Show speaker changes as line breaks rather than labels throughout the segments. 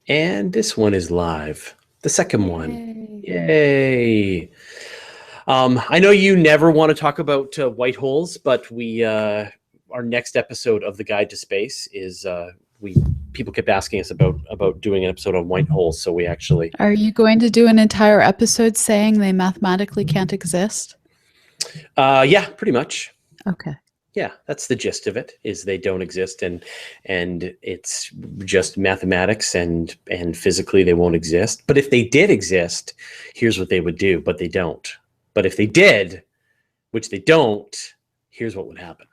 And this one is live. The second one.
Yay.
Yay. I know you never want to talk about white holes, but our next episode of the Guide to Space is people kept asking us about doing an episode on white holes, so we actually.
Are you going to do an entire episode saying they mathematically can't exist?
Yeah, pretty much.
Okay.
Yeah, that's the gist of it, is they don't exist, and it's just mathematics, and physically they won't exist. But if they did exist, here's what they would do, but they don't. But if they did, which they don't, here's what would happen.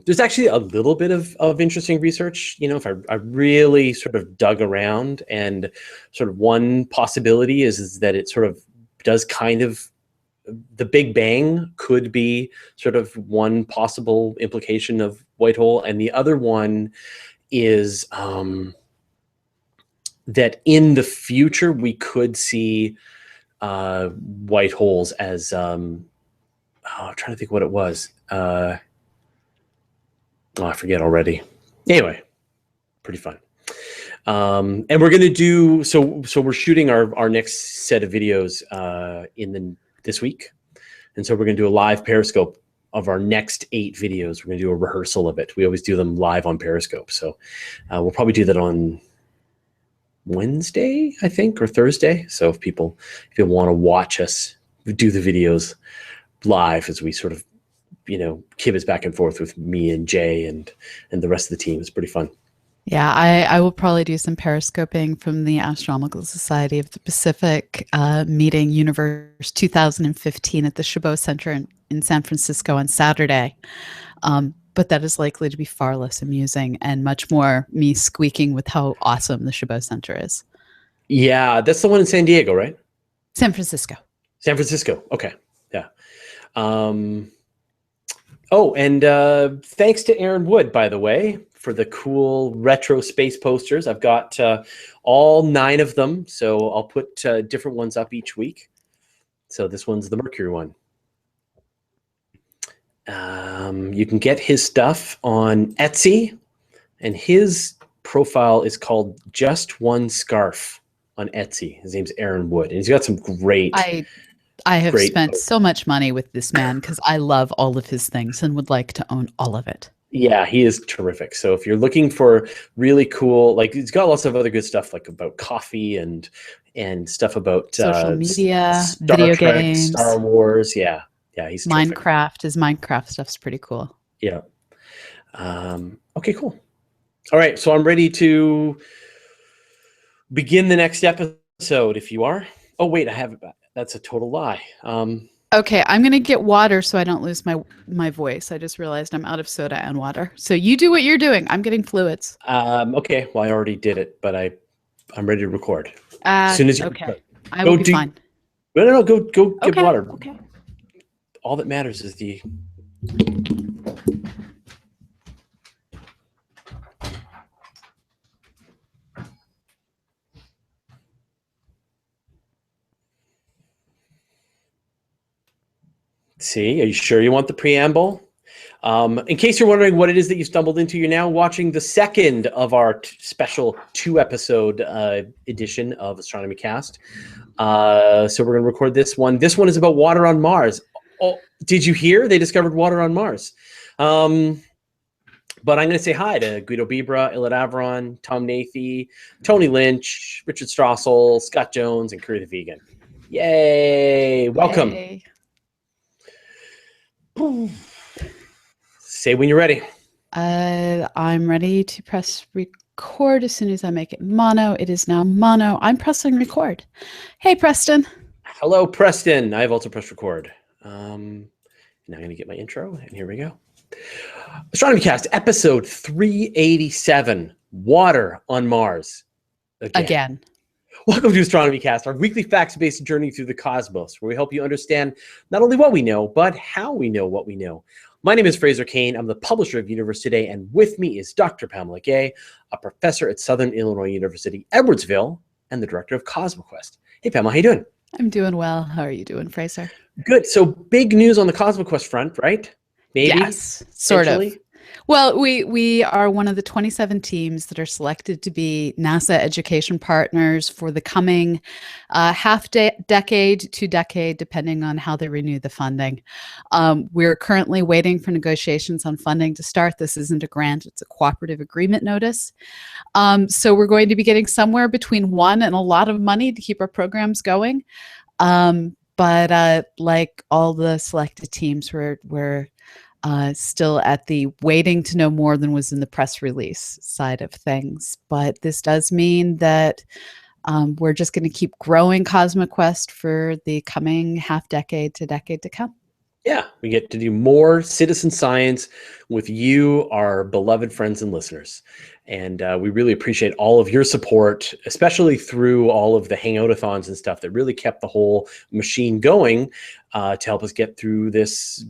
There's actually a little bit of interesting research, if I really sort of dug around, and sort of one possibility is that it sort of does kind of, the Big Bang could be sort of one possible implication of white hole, and the other one is that in the future we could see white holes as I'm trying to think what it was. I forget already. Anyway, pretty fun. And we're going to do so we're shooting our next set of videos this week, and so we're going to do a live Periscope of our next 8 videos. We're going to do a rehearsal of it. We always do them live on Periscope, so we'll probably do that on Wednesday, I think, or Thursday. So if you want to watch us do the videos live as we sort of kibitz back and forth with me and Jay and the rest of the team, it's pretty fun.
Yeah, I will probably do some periscoping from the Astronomical Society of the Pacific meeting Universe 2015 at the Chabot Center in San Francisco on Saturday. But that is likely to be far less amusing and much more me squeaking with how awesome the Chabot Center is.
Yeah, that's the one in San Diego, right?
San Francisco.
San Francisco. Okay. Yeah. And thanks to Aaron Wood, by the way, for the cool retro space posters. I've got all 9 of them, so I'll put different ones up each week. So this one's the Mercury one. You can get his stuff on Etsy, and his profile is called Just One Scarf on Etsy. His name's Aaron Wood, and he's got some great...
I have spent so much money with this man because I love all of his things and would like to own all of it.
Yeah, he is terrific. So if you're looking for really cool, he's got lots of other good stuff, like about coffee and stuff about
social media,
Star
video
Trek,
games,
Star Wars. Yeah, he's terrific.
Minecraft. His Minecraft stuff's pretty cool.
Yeah. Okay, cool. All right, so I'm ready to begin the next episode. If you are, oh wait, I have it back. That's a total lie.
Okay, I'm going to get water so I don't lose my voice. I just realized I'm out of soda and water. So you do what you're doing. I'm getting fluids.
Okay, well, I already did it, but I'm ready to record. As soon as you
okay. I will be fine.
No, go get water.
Okay.
All that matters is the... See, are you sure you want the preamble? In case you're wondering what it is that you stumbled into, you're now watching the second of our special 2-episode edition of Astronomy Cast. So we're going to record this one. This one is about water on Mars. Oh, did you hear? They discovered water on Mars. But I'm going to say hi to Guido Bibra, Ilad Avron, Tom Nathy, Tony Lynch, Richard Strassel, Scott Jones, and Curry the Vegan. Yay! Welcome.
Yay.
Say when you're ready.
I'm ready to press record as soon as I make it mono. It is now mono. I'm pressing record. Hey, Preston.
Hello, Preston. I've also pressed record. Now I'm going to get my intro, and here we go. Astronomy Cast, episode 387, Water on Mars.
Again.
Welcome to Astronomy Cast, our weekly facts-based journey through the cosmos, where we help you understand not only what we know, but how we know what we know. My name is Fraser Cain. I'm the publisher of Universe Today, and with me is Dr. Pamela Gay, a professor at Southern Illinois University, Edwardsville, and the director of CosmoQuest. Hey, Pamela, how you doing?
I'm doing well. How are you doing, Fraser?
Good. So big news on the CosmoQuest front, right? Maybe?
Yes, sort of. Well, we are one of the 27 teams that are selected to be NASA education partners for the coming decade to decade, depending on how they renew the funding. We're currently waiting for negotiations on funding to start. This isn't a grant; it's a cooperative agreement notice. So we're going to be getting somewhere between one and a lot of money to keep our programs going. But like all the selected teams, we're still at the waiting to know more than was in the press release side of things. But this does mean that we're just going to keep growing Cosmic Quest for the coming half decade to decade to come.
Yeah, we get to do more citizen science with you, our beloved friends and listeners. And we really appreciate all of your support, especially through all of the hangoutathons and stuff that really kept the whole machine going to help us get through this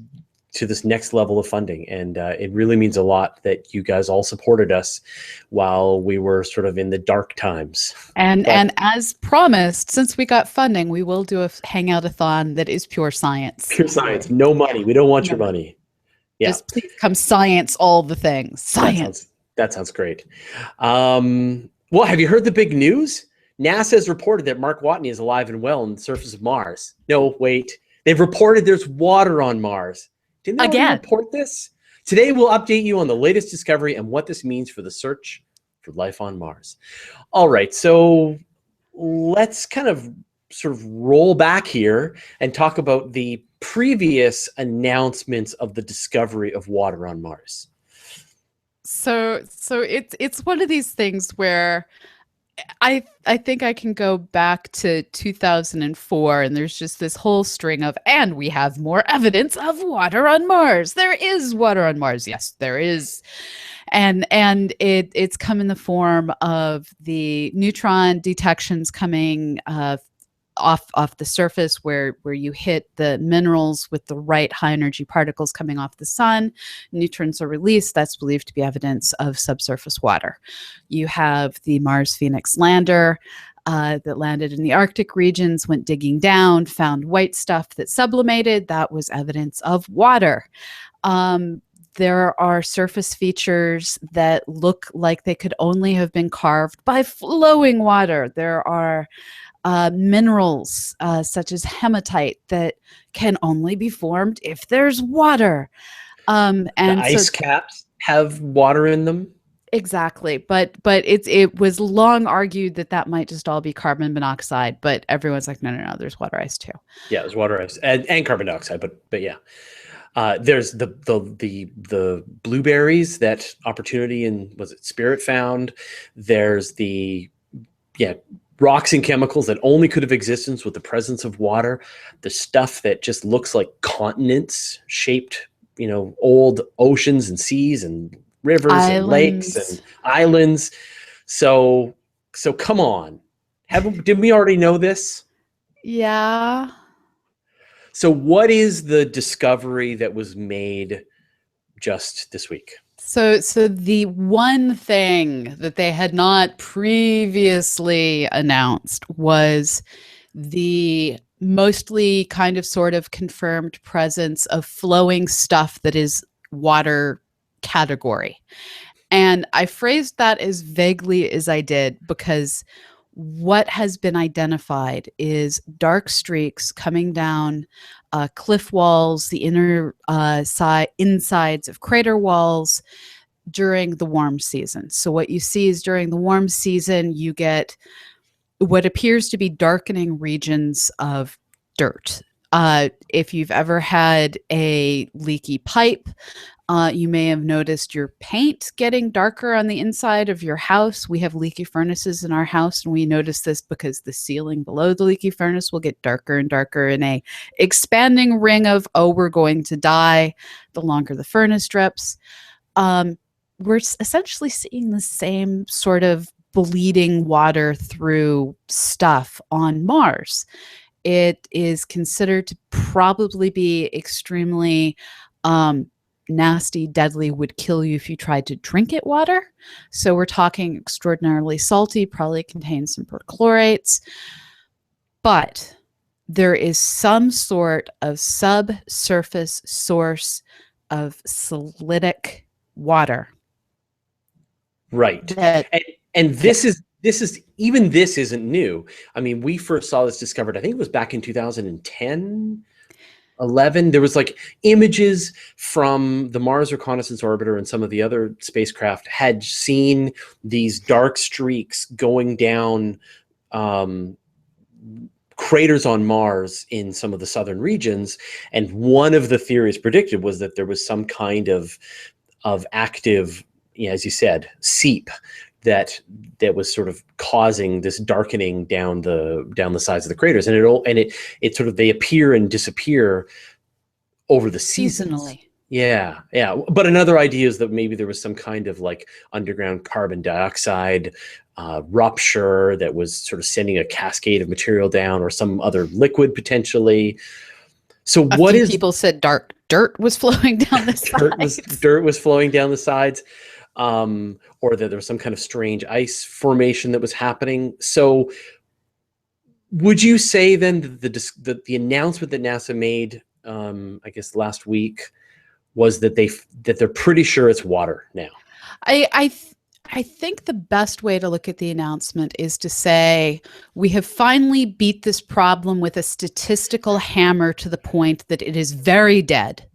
to this next level of funding. And it really means a lot that you guys all supported us while we were sort of in the dark times.
And as promised, since we got funding, we will do a hangout-a-thon that is pure science.
Pure science, no money. We don't want your money. Yeah.
Just please come science all the things. Science.
That sounds great. Well, have you heard the big news? NASA has reported that Mark Whatney is alive and well on the surface of Mars. No, wait. They've reported there's water on Mars. Didn't they already report this? Today, we'll update you on the latest discovery and what this means for the search for life on Mars. All right, so let's kind of sort of roll back here and talk about the previous announcements of the discovery of water on Mars.
So it's one of these things where I think I can go back to 2004, and there's just this whole string of, and we have more evidence of water on Mars. There is water on Mars. Yes, there is. And it's come in the form of the neutron detections coming off the surface where you hit the minerals with the right high energy particles coming off the sun. Neutrons are released. That's believed to be evidence of subsurface water. You have the Mars Phoenix lander that landed in the Arctic regions, went digging down, found white stuff that sublimated. That was evidence of water. There are surface features that look like they could only have been carved by flowing water. There are minerals such as hematite that can only be formed if there's water.
And the ice caps have water in them.
Exactly, but it was long argued that might just all be carbon monoxide, but everyone's like, no, there's water ice too.
Yeah, there's water ice and carbon dioxide, but yeah. There's the blueberries that Opportunity and was it Spirit found. There's the rocks and chemicals that only could have existence with the presence of water. The stuff that just looks like continents shaped, old oceans and seas and rivers and lakes and islands. So come on, didn't we already know this?
Yeah.
So what is the discovery that was made just this week?
So the one thing that they had not previously announced was the mostly kind of sort of confirmed presence of flowing stuff that is water category. And I phrased that as vaguely as I did because what has been identified is dark streaks coming down cliff walls, the inner insides of crater walls during the warm season. So what you see is during the warm season, you get what appears to be darkening regions of dirt. If you've ever had a leaky pipe, you may have noticed your paint getting darker on the inside of your house. We have leaky furnaces in our house, and we notice this because the ceiling below the leaky furnace will get darker and darker in a expanding ring of, we're going to die the longer the furnace drips. We're essentially seeing the same sort of bleeding water through stuff on Mars. It is considered to probably be extremely nasty, deadly, would kill you if you tried to drink it water. So we're talking extraordinarily salty, probably contains some perchlorates. But there is some sort of subsurface source of salitic water.
Right.
That
And this is even this isn't new. I mean, we first saw this discovered, I think it was back in 2010, 11. There was like images from the Mars Reconnaissance Orbiter and some of the other spacecraft had seen these dark streaks going down craters on Mars in some of the southern regions. And one of the theories predicted was that there was some kind of active, as you said, seep that was sort of causing this darkening down the sides of the craters, and it sort of, they appear and disappear over the seasons.
seasonally.
Yeah. But another idea is that maybe there was some kind of like underground carbon dioxide rupture that was sort of sending a cascade of material down, or some other liquid potentially. So
A few people said dark dirt was flowing down the sides.
Dirt was flowing down the sides, or that there was some kind of strange ice formation that was happening. So would you say then that the announcement that NASA made, I guess last week, was that they're pretty sure it's water now?
I think the best way to look at the announcement is to say we have finally beat this problem with a statistical hammer to the point that it is very dead.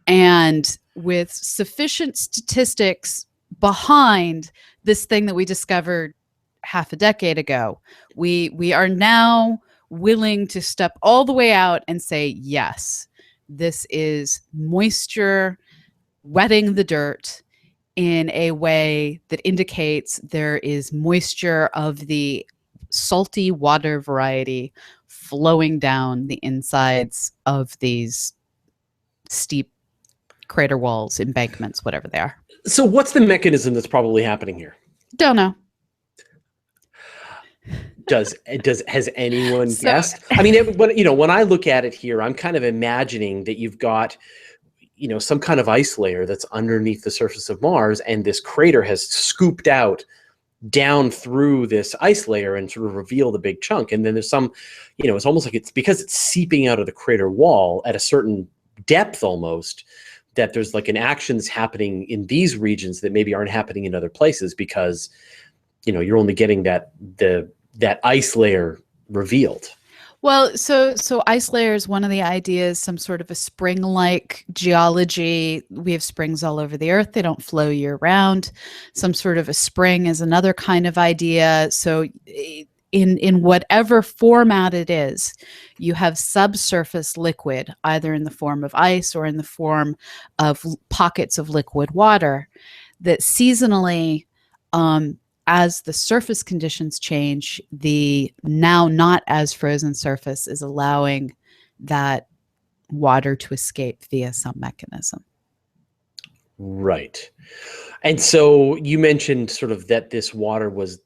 And with sufficient statistics behind this thing that we discovered half a decade ago, we are now willing to step all the way out and say, yes, this is moisture wetting the dirt in a way that indicates there is moisture of the salty water variety flowing down the insides of these steep crater walls, embankments, whatever they are.
So what's the mechanism that's probably happening here?
Don't know.
Has anyone guessed? I mean, when I look at it here, I'm kind of imagining that you've got, some kind of ice layer that's underneath the surface of Mars, and this crater has scooped out down through this ice layer and sort of revealed a big chunk. And then there's some, it's almost like it's because it's seeping out of the crater wall at a certain depth almost, that there's like an action that's happening in these regions that maybe aren't happening in other places, because, you're only getting that ice layer revealed.
Well, so ice layer is one of the ideas, some sort of a spring-like geology. We have springs all over the Earth. They don't flow year-round. Some sort of a spring is another kind of idea. So in whatever format it is, you have subsurface liquid, either in the form of ice or in the form of pockets of liquid water, that seasonally, as the surface conditions change, the now not as frozen surface is allowing that water to escape via some mechanism.
Right. And so you mentioned sort of that this water was,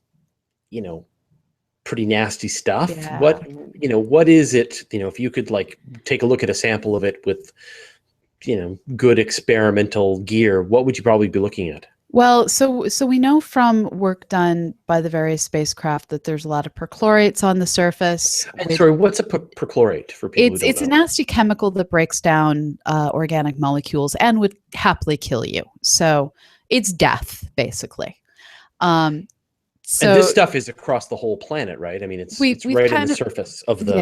pretty nasty stuff.
Yeah.
What is it, if you could like take a look at a sample of it with, good experimental gear, what would you probably be looking at?
Well, so we know from work done by the various spacecraft that there's a lot of perchlorates on the surface.
Sorry, what's a perchlorate for people who don't know?
It's a nasty chemical that breaks down organic molecules and would happily kill you. So it's death, basically.
And this stuff is across the whole planet, right? I mean, it's right on the surface of the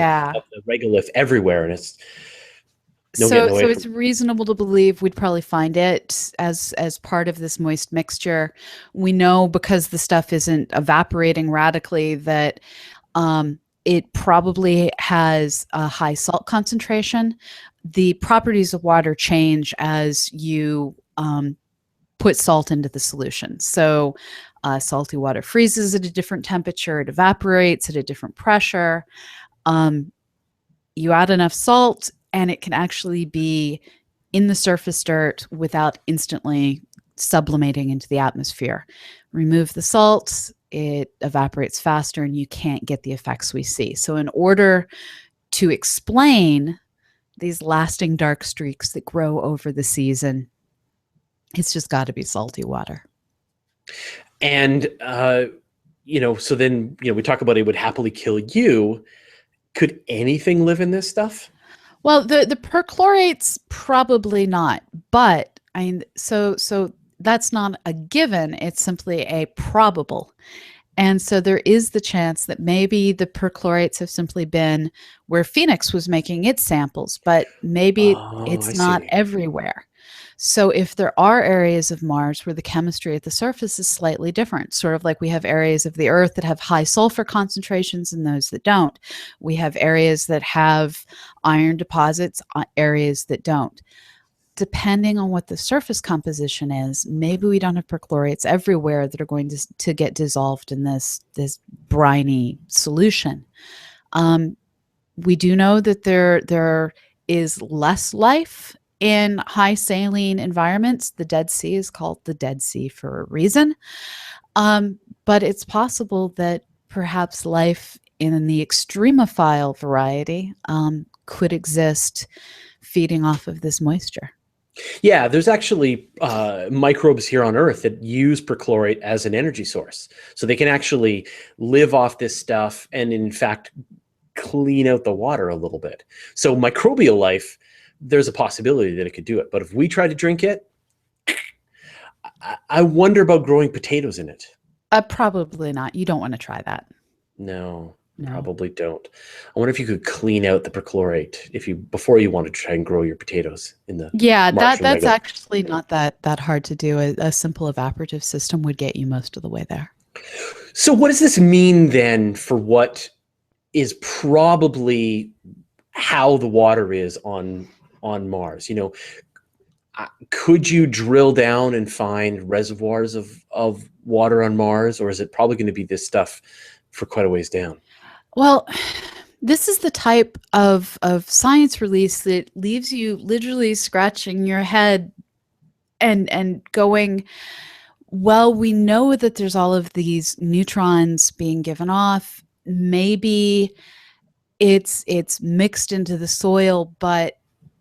regolith everywhere, and it's
so it's reasonable to believe we'd probably find it as part of this moist mixture. We know, because the stuff isn't evaporating radically, that it probably has a high salt concentration. The properties of water change as you put salt into the solution. So salty water freezes at a different temperature. It evaporates at a different pressure. You add enough salt, and it can actually be in the surface dirt without instantly sublimating into the atmosphere. Remove the salt, it evaporates faster, and you can't get the effects we see. So in order to explain these lasting dark streaks that grow over the season, it's just got to be salty water.
And, so then, we talk about it would happily kill you. Could anything live in this stuff? Well,
the perchlorates, probably not. But so that's not a given. It's simply a probable. And so there is the chance that maybe the perchlorates have simply been where Phoenix was making its samples, but maybe
Oh, I
it's not
see.
everywhere. So if there are areas of Mars where the chemistry at the surface is slightly different, sort of like we have areas of the Earth that have high sulfur concentrations and those that don't. We have areas that have iron deposits, areas that don't. Depending on what the surface composition is, maybe we don't have perchlorates everywhere that are going to get dissolved in this briny solution. We do know that there is less life in high saline environments. The Dead Sea is called the Dead Sea for a reason. But it's possible that perhaps life in the extremophile variety could exist feeding off of this moisture.
Yeah, there's actually microbes here on Earth that use perchlorate as an energy source. So they can actually live off this stuff and, in fact, clean out the water a little bit. So microbial life, there's a possibility that it could do it. But if we try to drink it, I wonder about growing potatoes in it.
Probably not. You don't want to try that.
No,
No.
probably don't. I wonder if you could clean out the perchlorate before you want to try and grow your potatoes in the
Yeah,
Martian
that's
megalith.
actually not that hard to do. A simple evaporative system would get you most of the way there.
So what does this mean then for what is probably how the water is on Mars? Could you drill down and find reservoirs of water on Mars, or is it probably going to be this stuff for quite a ways down?
Well, this is the type of science release that leaves you literally scratching your head and going, well, we know that there's all of these neutrons being given off. Maybe it's mixed into the soil, but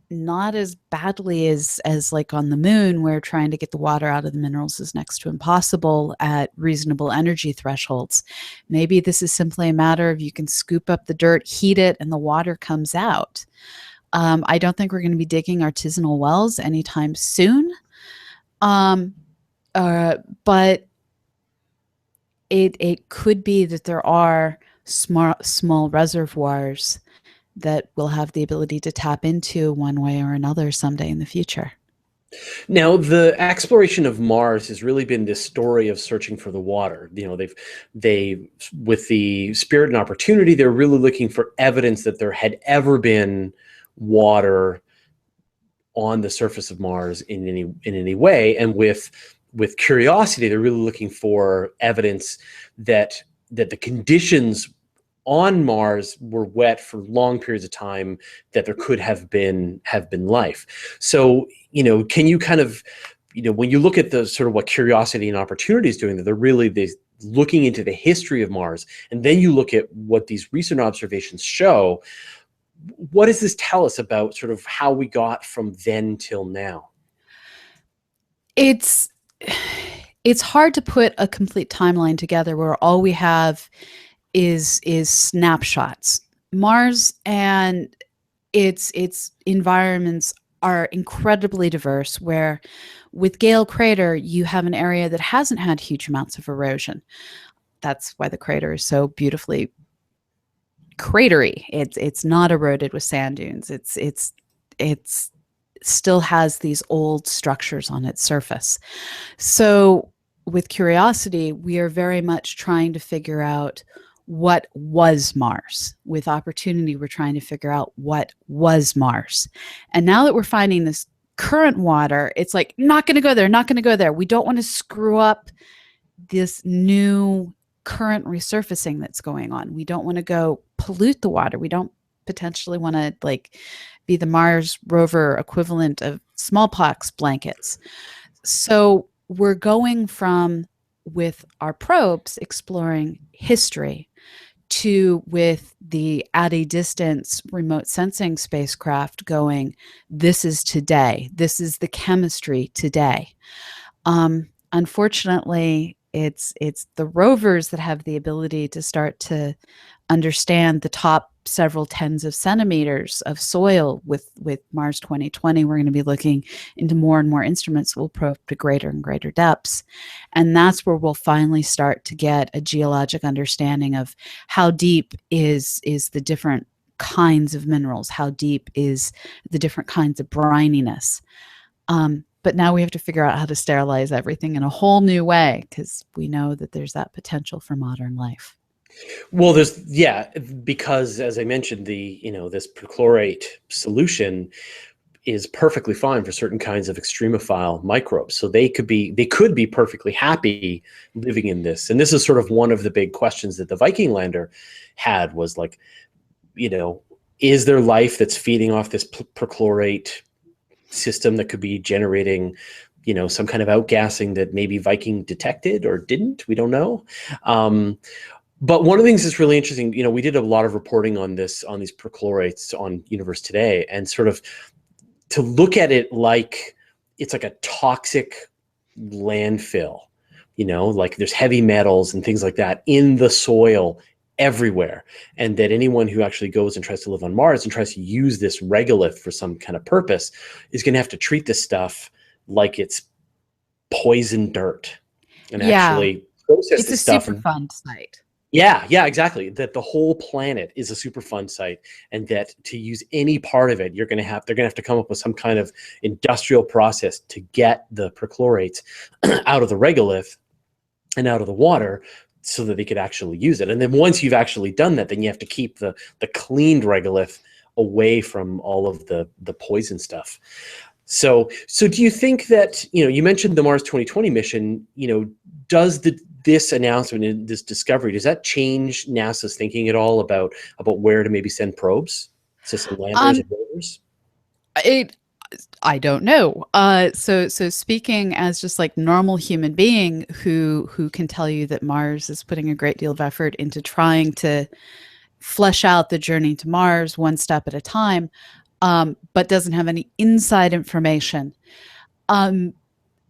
not as badly as like on the moon, where trying to get the water out of the minerals is next to impossible at reasonable energy thresholds. Maybe this is simply a matter of you can scoop up the dirt, heat it, and the water comes out. I don't think we're going to be digging artisanal wells anytime soon. But it could be that there are small reservoirs that we'll have the ability to tap into one way or another someday in the future.
Now, the exploration of Mars has really been this story of searching for the water. They with the Spirit and Opportunity, they're really looking for evidence that there had ever been water on the surface of Mars in any way. And with Curiosity, they're really looking for evidence that the conditions on Mars were wet for long periods of time, that there could have been life. So, can you kind of, when you look at the sort of what Curiosity and Opportunity is doing, that they're really looking into the history of Mars, and then you look at what these recent observations show, what does this tell us about sort of how we got from then till now?
It's hard to put a complete timeline together where all we have is snapshots. Mars and its environments are incredibly diverse, where with Gale Crater, you have an area that hasn't had huge amounts of erosion. That's why the crater is so beautifully cratery. It's not eroded with sand dunes. It's still has these old structures on its surface. So with Curiosity, we are very much trying to figure out what was Mars. With Opportunity, we're trying to figure out what was Mars. And now that we're finding this current water, it's like, not going to go there, not going to go there. We don't want to screw up this new current resurfacing that's going on. We don't want to go pollute the water. We don't potentially want to be the Mars rover equivalent of smallpox blankets. So we're going from, with our probes, exploring history, to with the at a distance remote sensing spacecraft going, this is today. This is the chemistry today. Unfortunately, It's the rovers that have the ability to start to understand the top several tens of centimeters of soil. With Mars 2020, we're going to be looking into more and more instruments that will probe to greater and greater depths. And that's where we'll finally start to get a geologic understanding of how deep is the different kinds of minerals, how deep is the different kinds of brininess. But now we have to figure out how to sterilize everything in a whole new way, because we know that there's that potential for modern life.
Well, because as I mentioned, this perchlorate solution is perfectly fine for certain kinds of extremophile microbes. So they could be perfectly happy living in this. And this is sort of one of the big questions that the Viking lander had, was like, is there life that's feeding off this perchlorate system that could be generating, some kind of outgassing that maybe Viking detected or didn't? We don't know. But one of the things that's really interesting, we did a lot of reporting on these perchlorates on Universe Today, and sort of to look at it like it's like a toxic landfill, like there's heavy metals and things like that in the soil everywhere, and that anyone who actually goes and tries to live on Mars and tries to use this regolith for some kind of purpose is going to have to treat this stuff like it's poison dirt and actually process
It's a
this stuff.
Superfund site.
Yeah, exactly. That the whole planet is a Superfund site, and that to use any part of it, they're going to have to come up with some kind of industrial process to get the perchlorates out of the regolith and out of the water, so that they could actually use it. And then once you've actually done that, then you have to keep the cleaned regolith away from all of the poison stuff. So do you think that, you mentioned the Mars 2020 mission, does this announcement and this discovery, does that change NASA's thinking at all about where to maybe send probes, system landers and rovers?
I don't know. So speaking as just like normal human being who can tell you that Mars is putting a great deal of effort into trying to flesh out the journey to Mars one step at a time, but doesn't have any inside information.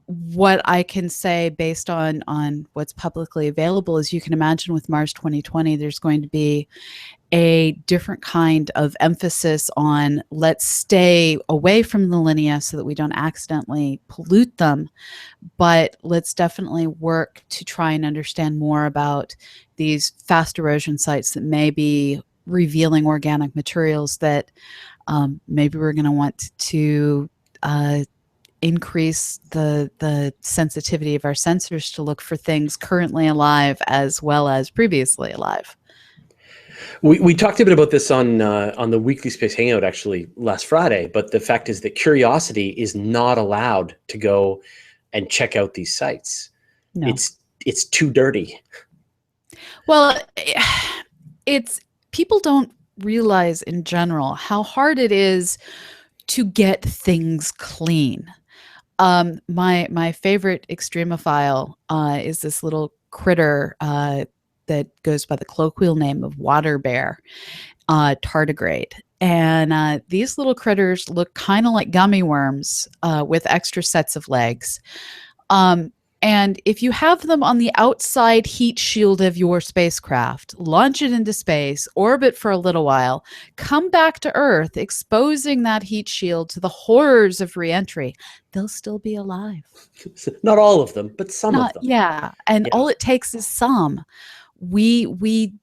What I can say based on what's publicly available is, you can imagine with Mars 2020, there's going to be a different kind of emphasis on, let's stay away from the linea so that we don't accidentally pollute them, but let's definitely work to try and understand more about these fast erosion sites that may be revealing organic materials that maybe we're going to want to increase the sensitivity of our sensors to look for things currently alive as well as previously alive.
We talked a bit about this on the Weekly Space Hangout actually last Friday, but the fact is that Curiosity is not allowed to go and check out these sites. No. It's too dirty.
Well, it's people don't realize in general how hard it is to get things clean. My favorite extremophile is this little critter that goes by the colloquial name of water bear, Tardigrade. And these little critters look kind of like gummy worms with extra sets of legs. And if you have them on the outside heat shield of your spacecraft, launch it into space, orbit for a little while, come back to Earth, exposing that heat shield to the horrors of reentry, they'll still be alive.
Not all of them, but some of them.
Yeah. And all it takes is some. We,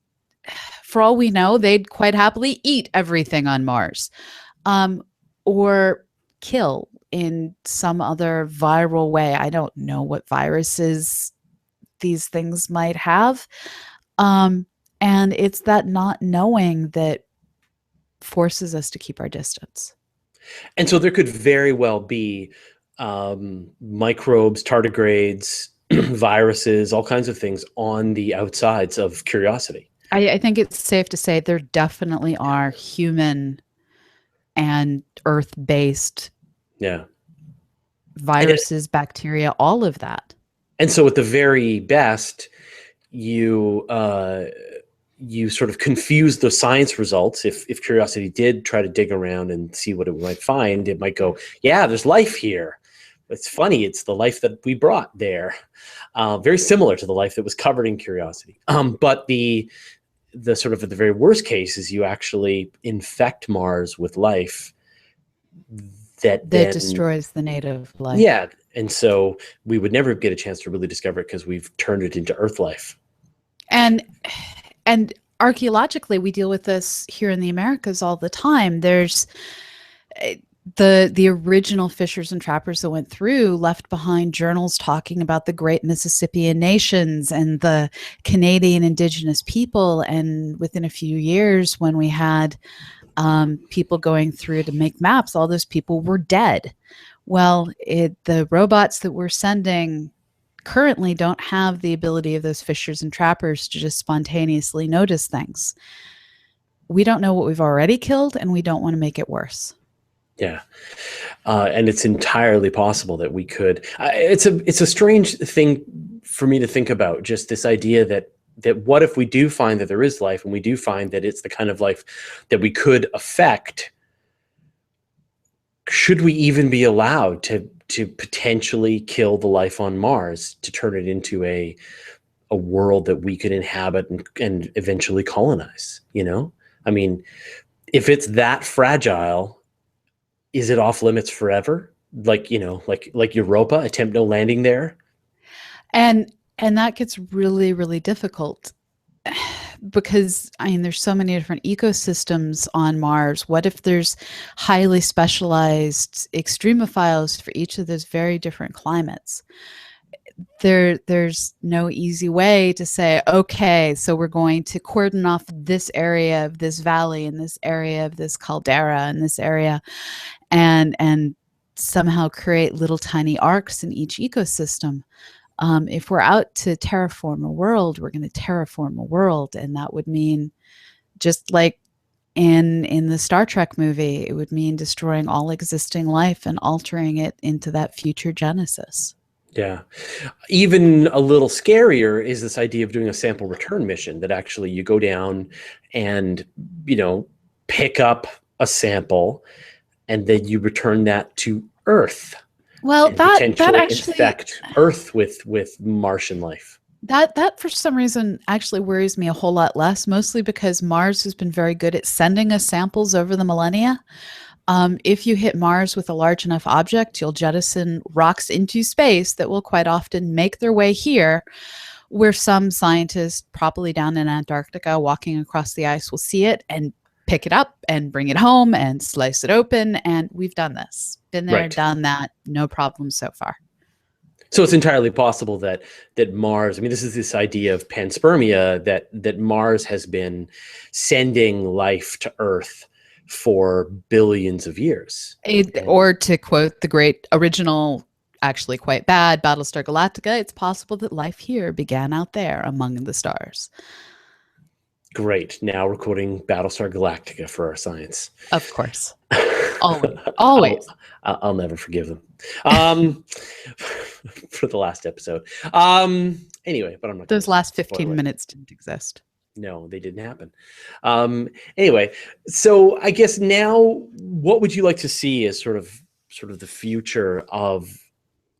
for all we know, they'd quite happily eat everything on Mars, or kill in some other viral way. I don't know what viruses these things might have. And it's that not knowing that forces us to keep our distance.
And so there could very well be microbes, tardigrades, viruses, all kinds of things on the outsides of Curiosity.
I think it's safe to say there definitely are human and Earth-based viruses, bacteria, all of that.
And so at the very best, you sort of confuse the science results. If Curiosity did try to dig around and see what it might find, it might go, yeah, there's life here. it's funny. It's the life that we brought there, very similar to the life that was covered in Curiosity. But the sort of the very worst case is you actually infect Mars with life that then
destroys the native life.
Yeah, and so we would never get a chance to really discover it because we've turned it into Earth life.
And archaeologically, we deal with this here in the Americas all the time. There's the original fishers and trappers that went through left behind journals talking about the great Mississippian nations and the Canadian Indigenous people. And within a few years, when we had people going through to make maps, all those people were dead. Well, the robots that we're sending currently don't have the ability of those fishers and trappers to just spontaneously notice things. We don't know what we've already killed, and we don't want to make it worse.
Yeah. And it's entirely possible that we could. It's a strange thing for me to think about, just this idea that what if we do find that there is life, and we do find that it's the kind of life that we could affect, should we even be allowed to potentially kill the life on Mars to turn it into a world that we could inhabit and eventually colonize? I mean, if it's that fragile, is it off limits forever? Like Europa, attempt no landing there.
And that gets really, really difficult because, there's so many different ecosystems on Mars. What if there's highly specialized extremophiles for each of those very different climates? There's no easy way to say, okay, so we're going to cordon off this area of this valley and this area of this caldera and this area and somehow create little tiny arcs in each ecosystem. If we're out to terraform a world, we're going to terraform a world. And that would mean, just like in the Star Trek movie, it would mean destroying all existing life and altering it into that future genesis.
Yeah. Even a little scarier is this idea of doing a sample return mission, that actually you go down and, pick up a sample and then you return that to Earth.
Well, that actually
infect Earth with Martian life.
That for some reason actually worries me a whole lot less, mostly because Mars has been very good at sending us samples over the millennia. If you hit Mars with a large enough object, you'll jettison rocks into space that will quite often make their way here, where some scientist, probably down in Antarctica, walking across the ice, will see it and pick it up and bring it home and slice it open. And we've done this. Been there,
Right.
Done that. No problem so far.
So it's entirely possible that Mars, this is this idea of panspermia, that Mars has been sending life to Earth for billions of years.
Or to quote the great original, actually quite bad, Battlestar Galactica, it's possible that life here began out there among the stars.
Great. Now we're quoting Battlestar Galactica for our science.
Of course. Always.
I'll never forgive them for the last episode. Anyway, but I'm not.
Those last 15 minutes didn't exist.
No, they didn't happen. Anyway, so I guess now, what would you like to see as sort of the future of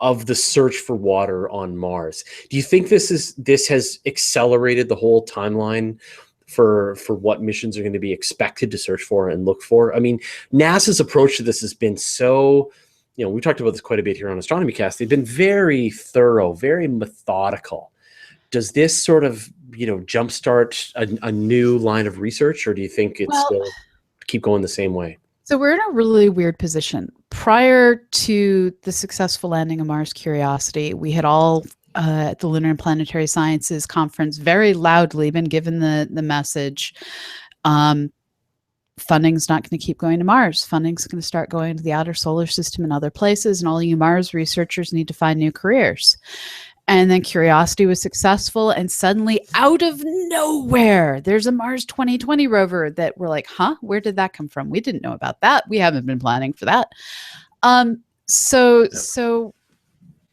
the search for water on Mars? Do you think this has accelerated the whole timeline for what missions are going to be expected to search for and look for? NASA's approach to this has been so, we talked about this quite a bit here on Astronomy Cast. They've been very thorough, very methodical. Does this sort of, jumpstart a new line of research, or do you think it's still keep going the same way?
So we're in a really weird position. Prior to the successful landing of Mars Curiosity, we had all at the Lunar and Planetary Sciences Conference very loudly been given the message, funding's not going to keep going to Mars. Funding's going to start going to the outer solar system and other places, and all you Mars researchers need to find new careers. And then Curiosity was successful, and suddenly, out of nowhere, there's a Mars 2020 rover that we're like, huh? Where did that come from? We didn't know about that. We haven't been planning for that. So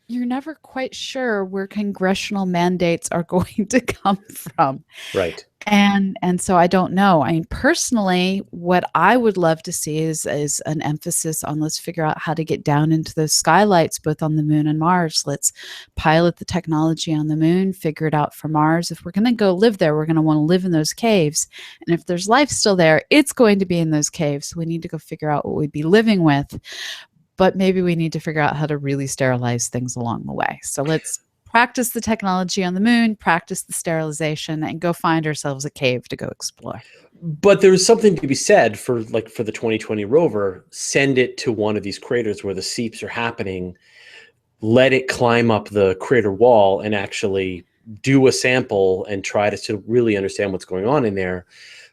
you're never quite sure where congressional mandates are going to come from.
Right.
And so I don't know. I mean, personally, what I would love to see is an emphasis on let's figure out how to get down into those skylights, both on the moon and Mars. Let's pilot the technology on the moon, figure it out for Mars. If we're going to go live there, we're going to want to live in those caves. And if there's life still there, it's going to be in those caves. So we need to go figure out what we'd be living with. But maybe we need to figure out how to really sterilize things along the way. So let's practice the technology on the moon, practice the sterilization, and go find ourselves a cave to go explore.
But there's something to be said for the 2020 rover. Send it to one of these craters where the seeps are happening. Let it climb up the crater wall and actually do a sample and try to really understand what's going on in there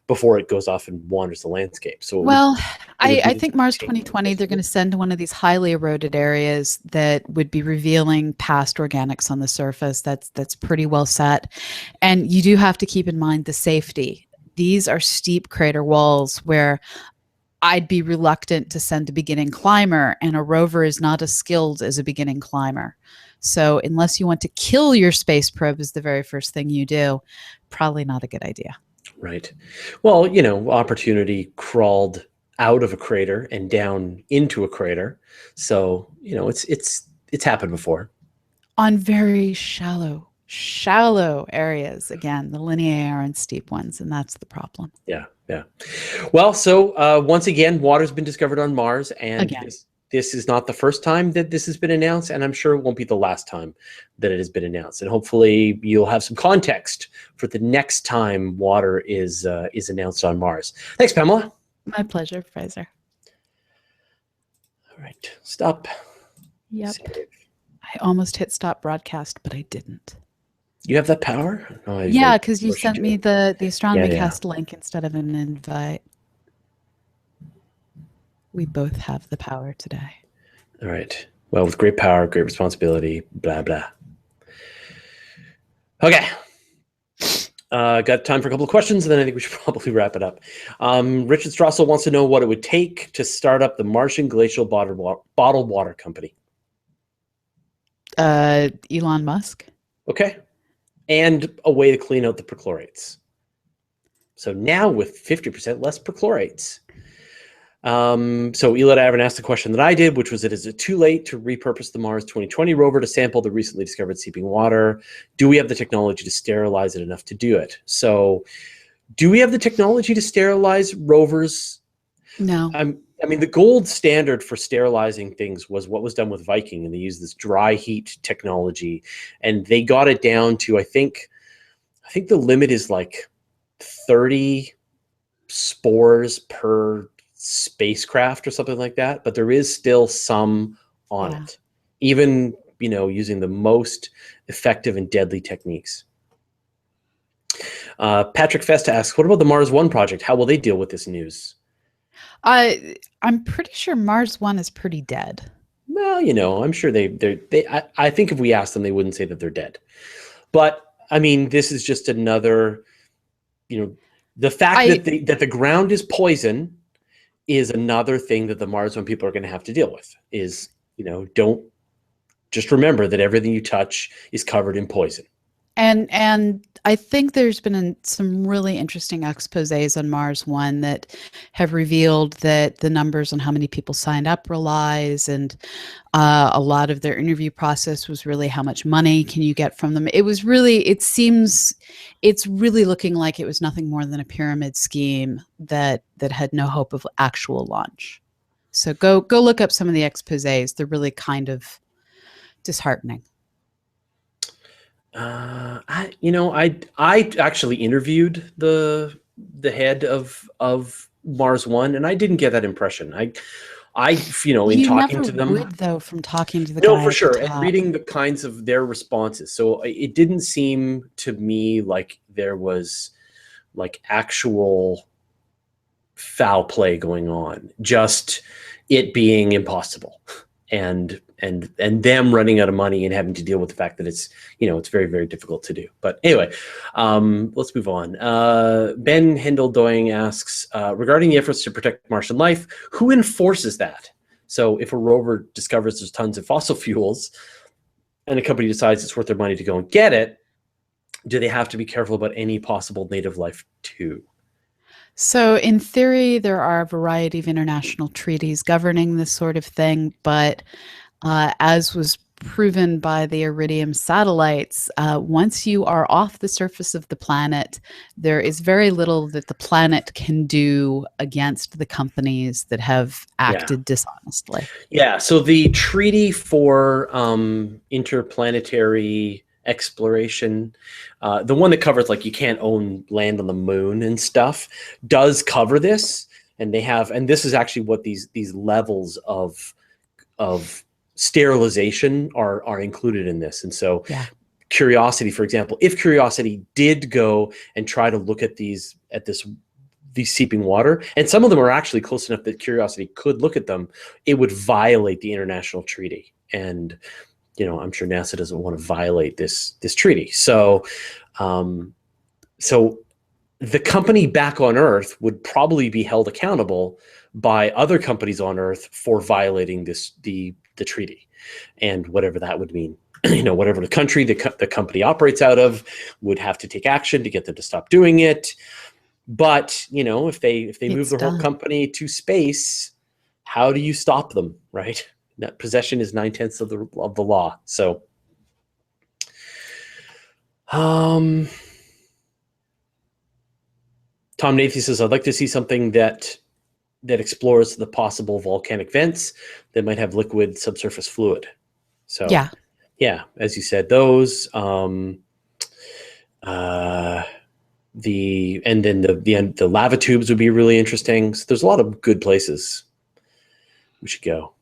before it goes off and wanders the landscape. So
well, I think Mars 2020, they're going to send to one of these highly eroded areas that would be revealing past organics on the surface. That's pretty well set. And you do have to keep in mind the safety. These are steep crater walls where I'd be reluctant to send a beginning climber, and a rover is not as skilled as a beginning climber. So unless you want to kill your space probe as the very first thing you do, probably not a good idea.
Right. Well, Opportunity crawled out of a crater and down into a crater. So, it's happened before.
On very shallow areas. Again, the linear and steep ones, and that's the problem.
Yeah. Well, so once again, water's been discovered on Mars, and this is not the first time that this has been announced, and I'm sure it won't be the last time that it has been announced. And hopefully you'll have some context for the next time water is announced on Mars. Thanks, Pamela.
My pleasure, Fraser.
All right, stop.
Yep. Save. I almost hit stop broadcast, but I didn't.
You have that power? Oh,
yeah, because you sent me the Astronomy Cast link instead of an invite. We both have the power today.
All right. Well, with great power, great responsibility, blah, blah. Okay. Got time for a couple of questions, and then I think we should probably wrap it up. Richard Strassel wants to know what it would take to start up the Martian Glacial Bottled Water Company.
Elon Musk.
Okay. And a way to clean out the perchlorates. So now with 50% less perchlorates. So Elon Avern asked the question that I did, which was, is it too late to repurpose the Mars 2020 rover to sample the recently discovered seeping water? Do we have the technology to sterilize it enough to do it? So do we have the technology to sterilize rovers?
No.
I mean, the gold standard for sterilizing things was what was done with Viking, and they used this dry heat technology, and they got it down to, I think the limit is like 30 spores per spacecraft or something like that, but there is still some on it, even using the most effective and deadly techniques. Patrick Festa asks, what about the Mars One project? How will they deal with this news?
I'm pretty sure Mars One is pretty dead.
Well, I'm sure I think if we asked them, they wouldn't say that they're dead. But I mean, this is just another, the fact that the ground is poison is another thing that the Mars One people are going to have to deal with. Is, don't just remember that everything you touch is covered in poison.
And I think there's been some really interesting exposés on Mars One that have revealed that the numbers on how many people signed up were lies, and a lot of their interview process was really how much money can you get from them. It's really looking like it was nothing more than a pyramid scheme that had no hope of actual launch. So go look up some of the exposés. They're really kind of disheartening.
I actually interviewed the head of Mars One, and I didn't get that impression. In talking to them,
would, though, from talking to the
no,
guy
for sure,
and
reading the kinds of their responses. So it didn't seem to me like there was like actual foul play going on, just it being impossible, and them running out of money and having to deal with the fact that it's very, very difficult to do. But anyway, let's move on. Ben Hindle-Doing asks, regarding the efforts to protect Martian life, who enforces that? So if a rover discovers there's tons of fossil fuels, and a company decides it's worth their money to go and get it, do they have to be careful about any possible native life too?
So, in theory, there are a variety of international treaties governing this sort of thing, but as was proven by the Iridium satellites, once you are off the surface of the planet, there is very little that the planet can do against the companies that have acted dishonestly.
Yeah. So the Treaty for Interplanetary Exploration, the one that covers like you can't own land on the moon and stuff, does cover this, and they have, and this is actually what these levels of sterilization are included in this. And so Curiosity, for example, if Curiosity did go and try to look at these seeping water, and some of them are actually close enough that Curiosity could look at them, it would violate the international treaty. And I'm sure NASA doesn't want to violate this treaty. So so the company back on Earth would probably be held accountable by other companies on Earth for violating the treaty, and whatever that would mean. Whatever the country the company operates out of would have to take action to get them to stop doing it. But if they move their whole company to space, how do you stop them, right? That possession is 9/10 of the law. So Tom Nathy says, I'd like to see something that explores the possible volcanic vents that might have liquid subsurface fluid. So yeah, as you said, those the lava tubes would be really interesting. So there's a lot of good places we should go.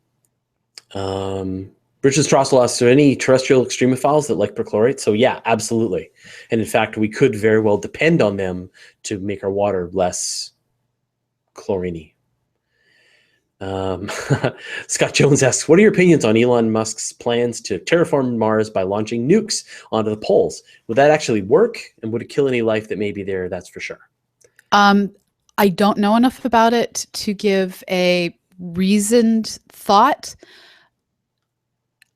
Richard Strassel asks, are there any terrestrial extremophiles that like perchlorate? So yeah, absolutely. And in fact, we could very well depend on them to make our water less chlorine-y. Scott Jones asks, what are your opinions on Elon Musk's plans to terraform Mars by launching nukes onto the poles? Would that actually work? And would it kill any life that may be there? That's for sure.
I don't know enough about it to give a reasoned thought.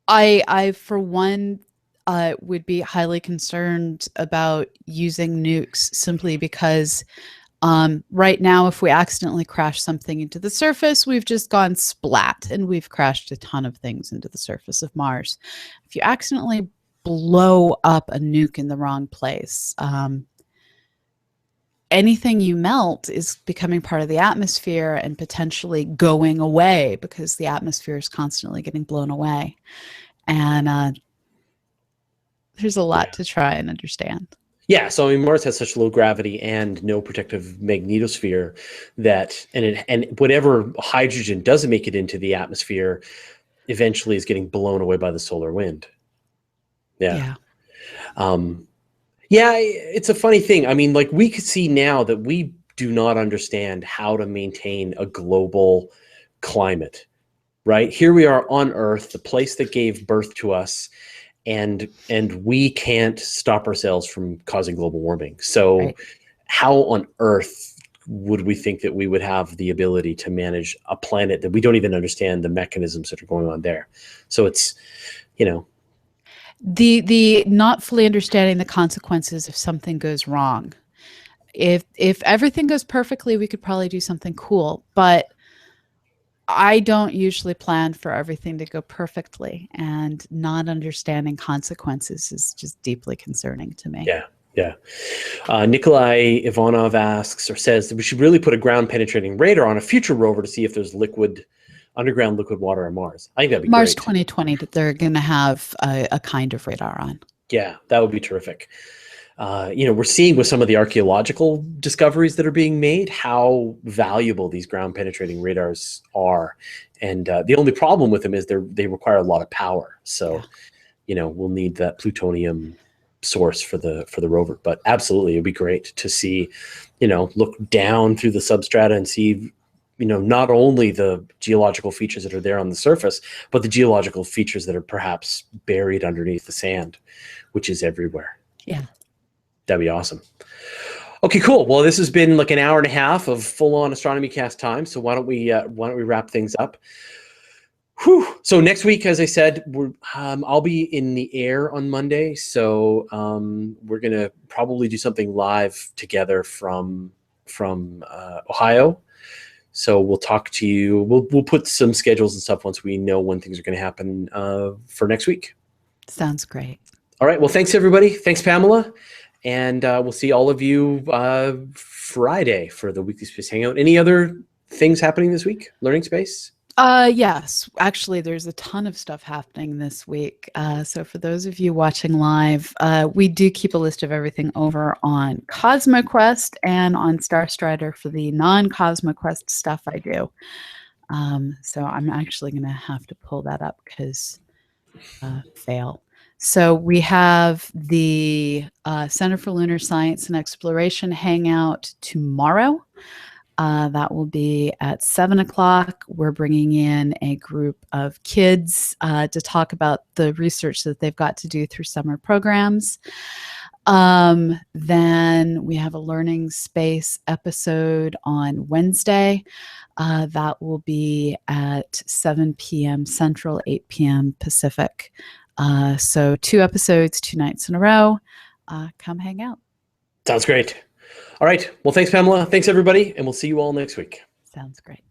I for one, would be highly concerned about using nukes simply because right now, if we accidentally crash something into the surface, we've just gone splat and we've crashed a ton of things into the surface of Mars. If you accidentally blow up a nuke in the wrong place, anything you melt is becoming part of the atmosphere and potentially going away because the atmosphere is constantly getting blown away. And there's a lot to try and understand.
Yeah, so I mean, Mars has such low gravity and no protective magnetosphere that, and whatever hydrogen doesn't make it into the atmosphere, eventually is getting blown away by the solar wind. Yeah, it's a funny thing. I mean, like we could see now that we do not understand how to maintain a global climate, right? Here we are on Earth, the place that gave birth to us. And we can't stop ourselves from causing global warming. So how on earth would we think that we would have the ability to manage a planet that we don't even understand the mechanisms that are going on there? So it's,
the not fully understanding the consequences if something goes wrong. If everything goes perfectly, we could probably do something cool, but I don't usually plan for everything to go perfectly, and not understanding consequences is just deeply concerning to me.
Yeah. Nikolai Ivanov asks or says that we should really put a ground penetrating radar on a future rover to see if there's underground liquid water on Mars. I think that'd be
Mars
great.
2020, that they're going to have a kind of radar on.
Yeah, that would be terrific. We're seeing with some of the archaeological discoveries that are being made how valuable these ground penetrating radars are. And the only problem with them is they require a lot of power. So, we'll need that plutonium source for the rover. But absolutely, it'd be great to see, look down through the substrata and see, not only the geological features that are there on the surface, but the geological features that are perhaps buried underneath the sand, which is everywhere.
Yeah.
That'd be awesome. Okay, cool. Well, this has been like an hour and a half of full-on Astronomy Cast time. So why don't we wrap things up? Whew. So next week, as I said, I'll be in the air on Monday. So we're going to probably do something live together from Ohio. So we'll talk to you. We'll put some schedules and stuff once we know when things are going to happen for next week.
Sounds great.
All right. Well, thanks, everybody. Thanks, Pamela. And we'll see all of you Friday for the Weekly Space Hangout. Any other things happening this week? Learning Space?
Yes, actually, there's a ton of stuff happening this week. So for those of you watching live, we do keep a list of everything over on CosmoQuest and on Starstrider for the non-CosmoQuest stuff I do. So I'm actually going to have to pull that up because fail. So we have the Center for Lunar Science and Exploration Hangout tomorrow. That will be at 7 o'clock. We're bringing in a group of kids to talk about the research that they've got to do through summer programs. Then we have a Learning Space episode on Wednesday. That will be at 7 p.m. Central, 8 p.m. Pacific. So 2 episodes, 2 nights in a row. Come hang out.
Sounds great. All right. Well, thanks, Pamela. Thanks, everybody. And we'll see you all next week.
Sounds great.